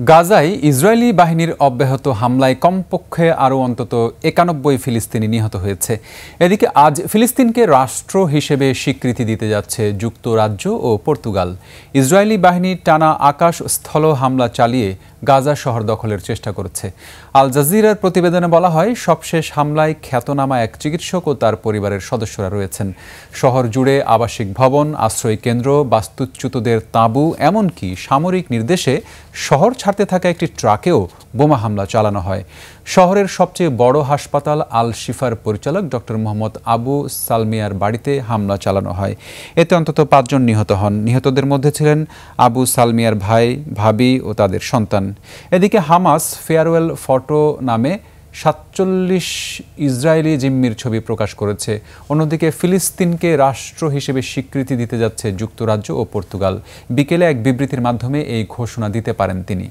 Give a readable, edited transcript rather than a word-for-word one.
গাজায় ইসরায়েলি বাহিনীর অব্যাহত হামলায় কমপক্ষে আরও অন্তত ৯১ ফিলিস্তিনি নিহত হয়েছে। এদিকে আজ ফিলিস্তিনকে রাষ্ট্র হিসেবে স্বীকৃতি দিতে যাচ্ছে যুক্তরাজ্য ও পর্তুগাল। ইসরায়েলি বাহিনী টানা আকাশ স্থল হামলা চালিয়ে গাজা শহর দখলের চেষ্টা করছে। আল জাজিরার প্রতিবেদনে বলা হয়, সবশেষ হামলায় খ্যাতনামা এক চিকিৎসক ও তার পরিবারের সদস্যরা রয়েছেন। শহর জুড়ে আবাসিক ভবন, আশ্রয় কেন্দ্র, বাস্তুচ্যুতদের তাঁবু, এমনকি সামরিক নির্দেশে শহর ছাড়তে থাকা একটি ট্রাকেও বোমা হামলা চালানো হয়। শহরের সবচেয়ে বড় হাসপাতাল আল শিফার পরিচালক ডক্টর মোহাম্মদ আবু সালমিয়ার বাড়িতে হামলা চালানো হয়। এতে অন্তত ৫ জন নিহত হন। নিহতদের মধ্যে ছিলেন আবু সালমিয়ার ভাই, ভাবি ও তাদের সন্তান। এদিকে হামাস ফেয়ারওয়েল ফটো নামে ৪৭ ইসরায়েলি জিম্মির ছবি প্রকাশ করেছে। অন্যদিকে ফিলিস্তিনকে রাষ্ট্র হিসেবে স্বীকৃতি দিতে যাচ্ছে যুক্তরাজ্য ও পর্তুগাল। বিকেলে এক বিবৃতির মাধ্যমে এই ঘোষণা দিতে পারেন তিনি।